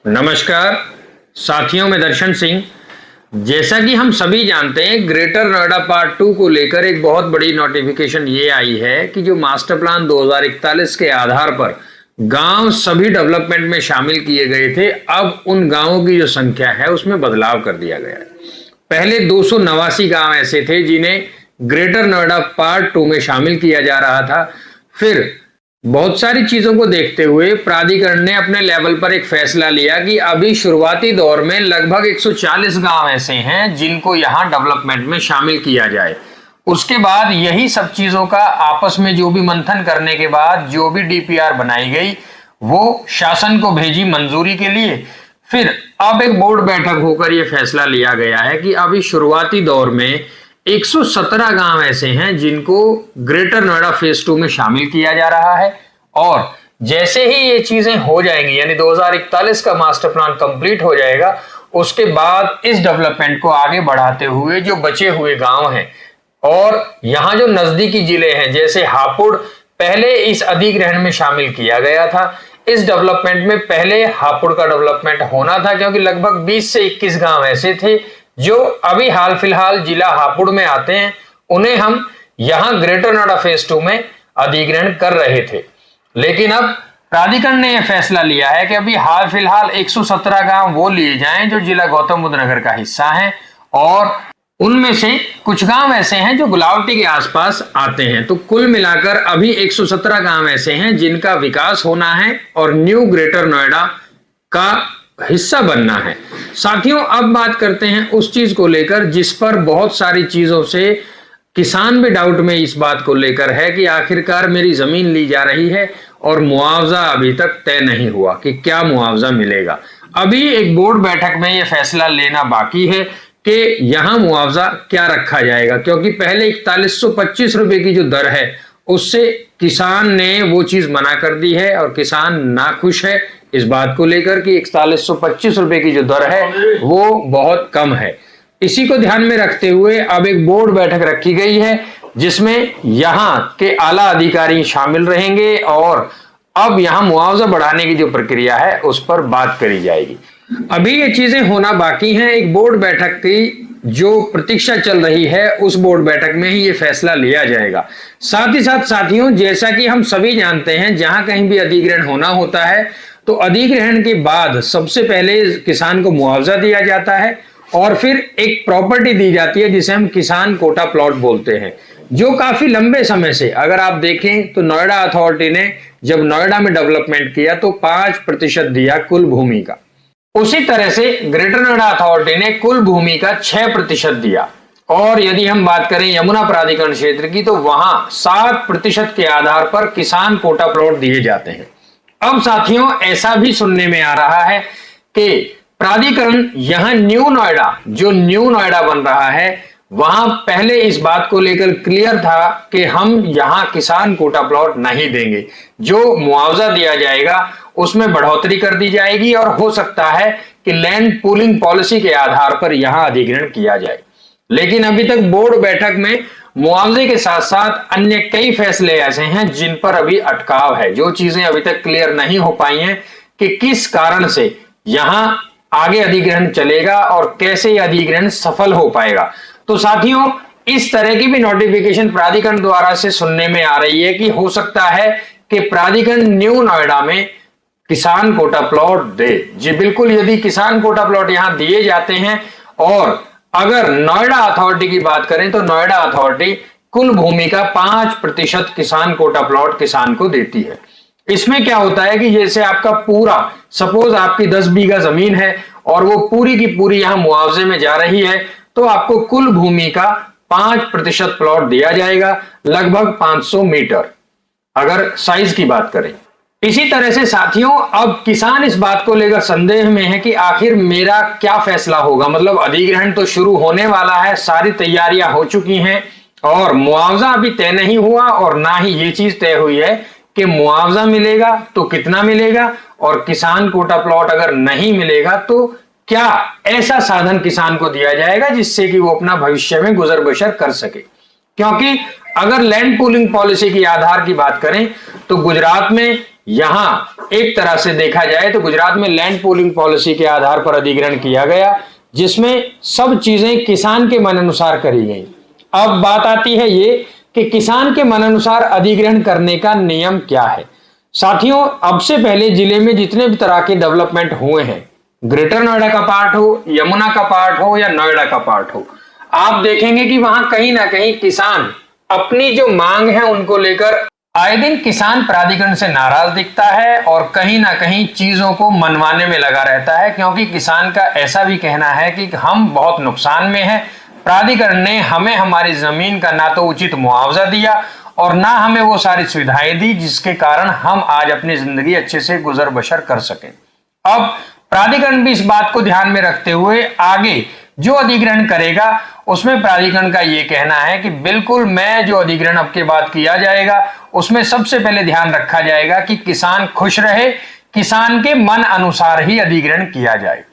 नमस्कार साथियों, मैं दर्शन सिंह। जैसा कि हम सभी जानते हैं, ग्रेटर नोएडा पार्ट 2 को लेकर एक बहुत बड़ी नोटिफिकेशन ये आई है कि जो मास्टर प्लान 2041 के आधार पर गांव सभी डेवलपमेंट में शामिल किए गए थे, अब उन गांवों की जो संख्या है उसमें बदलाव कर दिया गया है। पहले 289 गांव ऐसे थे जिन्हें ग्रेटर नोएडा पार्ट 2 में शामिल किया जा रहा था। फिर बहुत सारी चीजों को देखते हुए प्राधिकरण ने अपने लेवल पर एक फैसला लिया कि अभी शुरुआती दौर में लगभग 140 गांव ऐसे हैं जिनको यहां डेवलपमेंट में शामिल किया जाए। उसके बाद यही सब चीजों का आपस में जो भी मंथन करने के बाद जो भी डीपीआर बनाई गई वो शासन को भेजी मंजूरी के लिए। फिर अब एक बोर्ड बैठक होकर यह फैसला लिया गया है कि अभी शुरुआती दौर में 117 गांव ऐसे हैं जिनको ग्रेटर नोएडा फेज 2 में शामिल किया जा रहा है। और जैसे ही ये चीजें हो जाएंगी, यानी 2041 का मास्टर प्लान कंप्लीट हो जाएगा, उसके बाद इस डेवलपमेंट को आगे बढ़ाते हुए जो बचे हुए गांव हैं और यहाँ जो नजदीकी जिले हैं, जैसे हापुड़ पहले इस अधिग्रहण में शामिल किया गया था। इस डेवलपमेंट में पहले हापुड़ का डेवलपमेंट होना था, क्योंकि लगभग 20 से 21 गांव ऐसे थे जो अभी हाल फिलहाल जिला हापुड़ में आते हैं, उन्हें हम यहां ग्रेटर नोएडा फेज 2 में अधिग्रहण कर रहे थे। लेकिन अब प्राधिकरण ने यह फैसला लिया है कि अभी हाल फिलहाल 117 गांव वो लिए जाएं जो जिला गौतम बुद्ध नगर का हिस्सा है, और उनमें से कुछ गांव ऐसे हैं जो गुलावटी के आसपास आते हैं। तो कुल मिलाकर अभी 117 गांव ऐसे हैं जिनका विकास होना है और न्यू ग्रेटर नोएडा का हिस्सा बनना है। साथियों, अब बात करते हैं उस चीज को लेकर जिस पर बहुत सारी चीजों से किसान भी डाउट में इस बात को लेकर है कि आखिरकार मेरी जमीन ली जा रही है और मुआवजा अभी तक तय नहीं हुआ कि क्या मुआवजा मिलेगा। अभी एक बोर्ड बैठक में यह फैसला लेना बाकी है कि यहां मुआवजा क्या रखा जाएगा, क्योंकि पहले 4125 रुपए की जो दर है उससे किसान ने वो चीज मना कर दी है और किसान नाखुश है इस बात को लेकर कि 4125 रुपए की जो दर है वो बहुत कम है। इसी को ध्यान में रखते हुए अब एक बोर्ड बैठक रखी गई है जिसमें यहां के आला अधिकारी शामिल रहेंगे और अब यहां मुआवजा बढ़ाने की जो प्रक्रिया है उस पर बात करी जाएगी। अभी ये चीजें होना बाकी हैं। एक बोर्ड बैठक की जो प्रतीक्षा चल रही है उस बोर्ड बैठक में ही ये फैसला लिया जाएगा। साथ ही साथ साथियों, जैसा कि हम सभी जानते हैं, जहां कहीं भी अधिग्रहण होना होता है तो अधिग्रहण के बाद सबसे पहले किसान को मुआवजा दिया जाता है और फिर एक प्रॉपर्टी दी जाती है जिसे हम किसान कोटा प्लॉट बोलते हैं, जो काफी लंबे समय से, अगर आप देखें तो नोएडा अथॉरिटी ने जब नोएडा में डेवलपमेंट किया तो 5% दिया कुल भूमि का। उसी तरह से ग्रेटर नोएडा अथॉरिटी ने कुल भूमि का 6% दिया। और यदि हम बात करें यमुना प्राधिकरण क्षेत्र की तो वहां 7% के आधार पर किसान कोटा प्लॉट दिए जाते हैं। अब साथियों, ऐसा भी सुनने में आ रहा है कि प्राधिकरण यहां न्यू नोएडा, जो न्यू नोएडा बन रहा है, वहां पहले इस बात को लेकर क्लियर था कि हम यहां किसान कोटा प्लॉट नहीं देंगे, जो मुआवजा दिया जाएगा उसमें बढ़ोतरी कर दी जाएगी और हो सकता है कि लैंड पूलिंग पॉलिसी के आधार पर यहां अधिग्रहण किया जाए। लेकिन अभी तक बोर्ड बैठक में मुआवजे के साथ साथ अन्य कई फैसले ऐसे हैं जिन पर अभी अटकाव है, जो चीजें अभी तक क्लियर नहीं हो पाई हैं कि किस कारण से यहां आगे अधिग्रहण चलेगा और कैसे अधिग्रहण सफल हो पाएगा। तो साथियों, इस तरह की भी नोटिफिकेशन प्राधिकरण द्वारा से सुनने में आ रही है कि हो सकता है कि प्राधिकरण न्यू नोएडा में किसान कोटा प्लॉट दे। जी बिल्कुल, यदि किसान कोटा प्लॉट यहां दिए जाते हैं और अगर नोएडा अथॉरिटी की बात करें तो नोएडा अथॉरिटी कुल भूमि का 5% किसान कोटा प्लॉट किसान को देती है। इसमें क्या होता है कि जैसे आपका पूरा, सपोज आपकी 10 बीघा जमीन है और वो पूरी की पूरी यहां मुआवजे में जा रही है, तो आपको कुल भूमि का 5% प्लॉट दिया जाएगा, लगभग 500 मीटर अगर साइज की बात करें। इसी तरह से साथियों, अब किसान इस बात को लेकर संदेह में है कि आखिर मेरा क्या फैसला होगा। मतलब अधिग्रहण तो शुरू होने वाला है, सारी तैयारियां हो चुकी हैं और मुआवजा अभी तय नहीं हुआ और ना ही ये चीज तय हुई है कि मुआवजा मिलेगा तो कितना मिलेगा, और किसान कोटा प्लॉट अगर नहीं मिलेगा तो क्या ऐसा साधन किसान को दिया जाएगा जिससे कि वो अपना भविष्य में गुजर बसर कर सके। क्योंकि अगर लैंड पूलिंग पॉलिसी की आधार की बात करें तो गुजरात में यहां एक तरह से देखा जाए तो गुजरात में लैंड पूलिंग पॉलिसी के आधार पर अधिग्रहण किया गया, जिसमें सब चीजें किसान के मन अनुसार करी गई। अब बात आती है ये कि किसान के मन अनुसार अधिग्रहण करने का नियम क्या है। साथियों, अब से पहले जिले में जितने भी तरह के डेवलपमेंट हुए हैं, ग्रेटर नोएडा का पार्ट हो, यमुना का पार्ट हो या नोएडा का पार्ट हो, आप देखेंगे कि वहां कहीं ना कहीं किसान अपनी जो मांग है उनको लेकर आए दिन किसान प्राधिकरण से नाराज दिखता है और कहीं ना कहीं चीजों को मनवाने में लगा रहता है, क्योंकि किसान का ऐसा भी कहना है कि हम बहुत नुकसान में हैं, प्राधिकरण ने हमें हमारी जमीन का ना तो उचित मुआवजा दिया और ना हमें वो सारी सुविधाएं दी जिसके कारण हम आज अपनी जिंदगी अच्छे से गुजर बसर कर सकें। अब प्राधिकरण भी इस बात को ध्यान में रखते हुए आगे जो अधिग्रहण करेगा उसमें प्राधिकरण का यह कहना है कि बिल्कुल मैं जो अधिग्रहण अब के बाद किया जाएगा उसमें सबसे पहले ध्यान रखा जाएगा कि किसान खुश रहे, किसान के मन अनुसार ही अधिग्रहण किया जाए।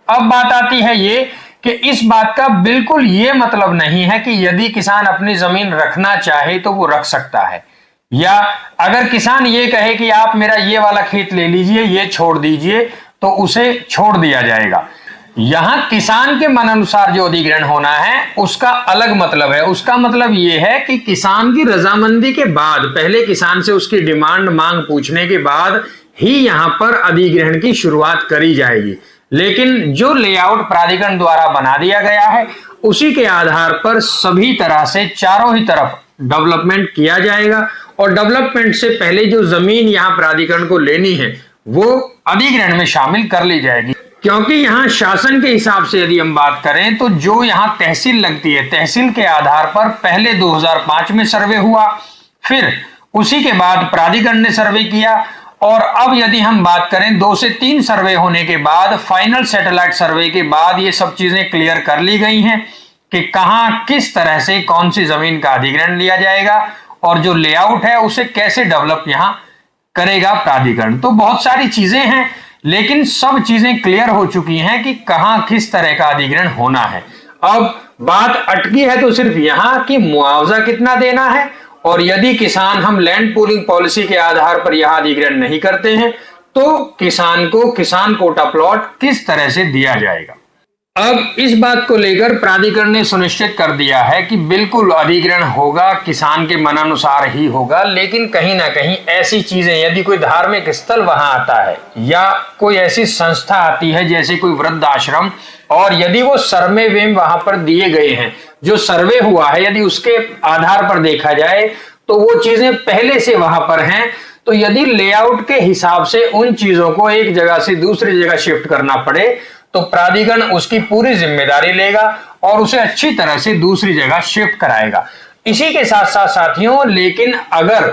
अब बात आती है ये कि इस बात का बिल्कुल ये मतलब नहीं है कि यदि किसान अपनी जमीन रखना चाहे तो वो रख सकता है, या अगर किसान ये कहे कि आप मेरा ये वाला खेत ले लीजिए, ये छोड़ दीजिए, तो उसे छोड़ दिया जाएगा। यहां किसान के मन अनुसार जो अधिग्रहण होना है उसका अलग मतलब है। उसका मतलब यह है कि किसान की रजामंदी के बाद, पहले किसान से उसकी डिमांड मांग पूछने के बाद ही यहां पर अधिग्रहण की शुरुआत करी जाएगी। लेकिन जो लेआउट प्राधिकरण द्वारा बना दिया गया है उसी के आधार पर सभी तरह से चारों ही तरफ डेवलपमेंट किया जाएगा और डेवलपमेंट से पहले जो जमीन यहां प्राधिकरण को लेनी है वो अधिग्रहण में शामिल कर ली जाएगी। क्योंकि यहां शासन के हिसाब से यदि हम बात करें तो जो यहां तहसील लगती है, तहसील के आधार पर पहले 2005 में सर्वे हुआ, फिर उसी के बाद प्राधिकरण ने सर्वे किया और अब यदि हम बात करें 2 से 3 सर्वे होने के बाद, फाइनल सैटेलाइट सर्वे के बाद ये सब चीजें क्लियर कर ली गई हैं कि कहां किस तरह से कौन सी जमीन का अधिग्रहण लिया जाएगा और जो लेआउट है उसे कैसे डेवलप यहां करेगा प्राधिकरण। तो बहुत सारी चीजें हैं, लेकिन सब चीजें क्लियर हो चुकी हैं कि कहां किस तरह का अधिग्रहण होना है। अब बात अटकी है तो सिर्फ यहां कि मुआवजा कितना देना है, और यदि किसान हम लैंड पूलिंग पॉलिसी के आधार पर यहां अधिग्रहण नहीं करते हैं तो किसान कोटा प्लॉट किस तरह से दिया जाएगा। अब इस बात को लेकर प्राधिकरण ने सुनिश्चित कर दिया है कि बिल्कुल अधिग्रहण होगा, किसान के मनानुसार ही होगा। लेकिन कहीं ना कहीं ऐसी चीजें, यदि कोई धार्मिक स्थल वहां आता है या कोई ऐसी संस्था आती है जैसे कोई वृद्ध आश्रम, और यदि वो सर्वे वेम वहां पर दिए गए हैं, जो सर्वे हुआ है, यदि उसके आधार पर देखा जाए तो वो चीजें पहले से वहां पर हैं, तो यदि लेआउट के हिसाब से उन चीजों को एक जगह से दूसरी जगह शिफ्ट करना पड़े तो प्राधिकरण उसकी पूरी जिम्मेदारी लेगा और उसे अच्छी तरह से दूसरी जगह शिफ्ट कराएगा। इसी के साथ साथ साथियों, लेकिन अगर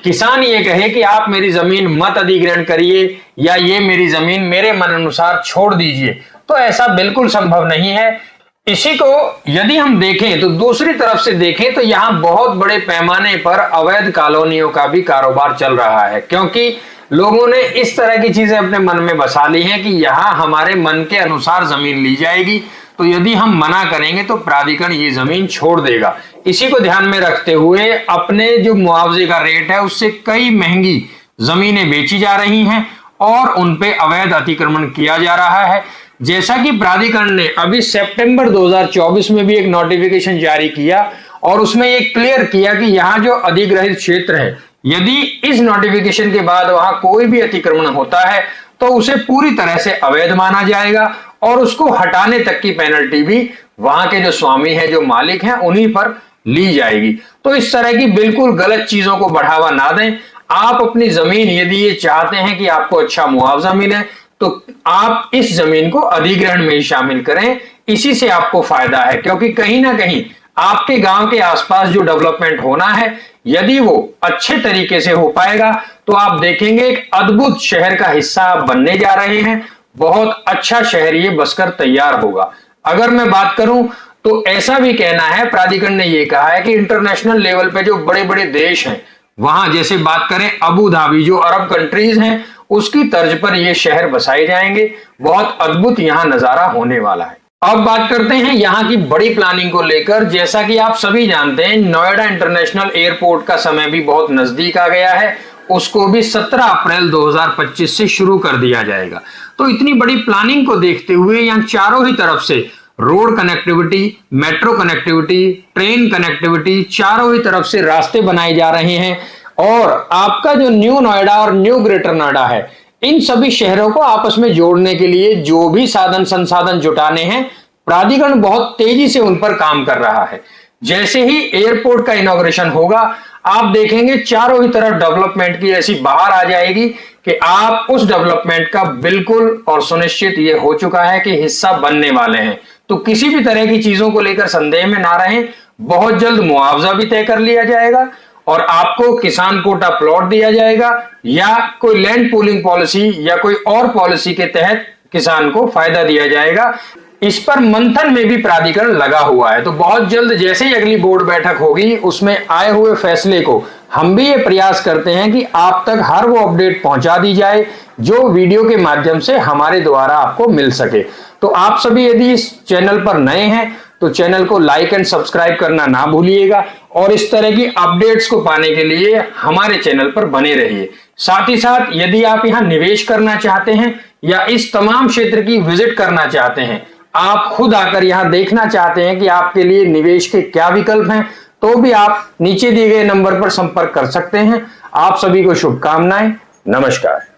किसान ये कहे कि आप मेरी जमीन मत अधिग्रहण करिए या ये मेरी जमीन मेरे मन अनुसार छोड़ दीजिए, तो ऐसा बिल्कुल संभव नहीं है। इसी को यदि हम देखें तो दूसरी तरफ से देखें तो यहां बहुत बड़े पैमाने पर अवैध कॉलोनियों का भी कारोबार चल रहा है, क्योंकि लोगों ने इस तरह की चीजें अपने मन में बसा ली हैं कि यहां हमारे मन के अनुसार जमीन ली जाएगी, तो यदि हम मना करेंगे तो प्राधिकरण ये जमीन छोड़ देगा। इसी को ध्यान में रखते हुए अपने जो मुआवजे का रेट है उससे कई महंगी जमीनें बेची जा रही हैं और उन पे अवैध अतिक्रमण किया जा रहा है। जैसा कि प्राधिकरण ने अभी सितंबर 2024 में भी एक नोटिफिकेशन जारी किया और उसमें ये क्लियर किया कि यहाँ जो अधिग्रहित क्षेत्र है, यदि इस नोटिफिकेशन के बाद वहां कोई भी अतिक्रमण होता है तो उसे पूरी तरह से अवैध माना जाएगा और उसको हटाने तक की पेनल्टी भी वहां के जो स्वामी है, जो मालिक हैं, उन्हीं पर ली जाएगी। तो इस तरह की बिल्कुल गलत चीजों को बढ़ावा ना दें। आप अपनी जमीन यदि ये चाहते हैं कि आपको अच्छा मुआवजा मिले तो आप इस जमीन को अधिग्रहण में ही शामिल करें। इसी से आपको फायदा है, क्योंकि कहीं ना कहीं आपके गांव के आसपास जो डेवलपमेंट होना है, यदि वो अच्छे तरीके से हो पाएगा तो आप देखेंगे एक अद्भुत शहर का हिस्सा आप बनने जा रहे हैं। बहुत अच्छा शहर ये बसकर तैयार होगा। अगर मैं बात करूं तो ऐसा भी कहना है, प्राधिकरण ने ये कहा है कि इंटरनेशनल लेवल पे जो बड़े बड़े देश हैं वहां, जैसे बात करें अबू धाबी, जो अरब कंट्रीज हैं, उसकी तर्ज पर ये शहर बसाए जाएंगे। बहुत अद्भुत यहां नजारा होने वाला है। अब बात करते हैं यहां की बड़ी प्लानिंग को लेकर। जैसा कि आप सभी जानते हैं, नोएडा इंटरनेशनल एयरपोर्ट का समय भी बहुत नजदीक आ गया है। उसको भी 17 अप्रैल 2025 से शुरू कर दिया जाएगा। तो इतनी बड़ी प्लानिंग को देखते हुए यहाँ चारों ही तरफ से road connectivity, metro connectivity, train connectivity, चारों ही तरफ से रास्ते बनाए जा रहे हैं। और आपका जो न्यू नोएडा और न्यू ग्रेटर नोएडा है, इन सभी शहरों को आपस में जोड़ने के लिए जो भी साधन संसाधन जुटाने हैं, प्राधिकरण बहुत तेजी से उन पर काम कर रहा है। जैसे ही एयरपोर्ट का इनॉग्रेशन होगा, आप देखेंगे चारों ही तरफ डेवलपमेंट की ऐसी बाहर आ जाएगी कि आप उस डेवलपमेंट का बिल्कुल और सुनिश्चित ये हो चुका है कि हिस्सा बनने वाले हैं। तो किसी भी तरह की चीजों को लेकर संदेह में ना रहें। बहुत जल्द मुआवजा भी तय कर लिया जाएगा और आपको किसान कोटा प्लॉट दिया जाएगा या कोई लैंड पूलिंग पॉलिसी या कोई और पॉलिसी के तहत किसान को फायदा दिया जाएगा। इस पर मंथन में भी प्राधिकरण लगा हुआ है। तो बहुत जल्द जैसे ही अगली बोर्ड बैठक होगी, उसमें आए हुए फैसले को हम भी ये प्रयास करते हैं कि आप तक हर वो अपडेट पहुंचा दी जाए जो वीडियो के माध्यम से हमारे द्वारा आपको मिल सके। तो आप सभी यदि इस चैनल पर नए हैं तो चैनल को लाइक एंड सब्सक्राइब करना ना भूलिएगा और इस तरह की अपडेट्स को पाने के लिए हमारे चैनल पर बने रहिए। साथ ही साथ यदि आप यहाँ निवेश करना चाहते हैं या इस तमाम क्षेत्र की विजिट करना चाहते हैं, आप खुद आकर यहाँ देखना चाहते हैं कि आपके लिए निवेश के क्या विकल्प हैं, तो भी आप नीचे दिए गए नंबर पर संपर्क कर सकते हैं। आप सभी को शुभकामनाएं। नमस्कार।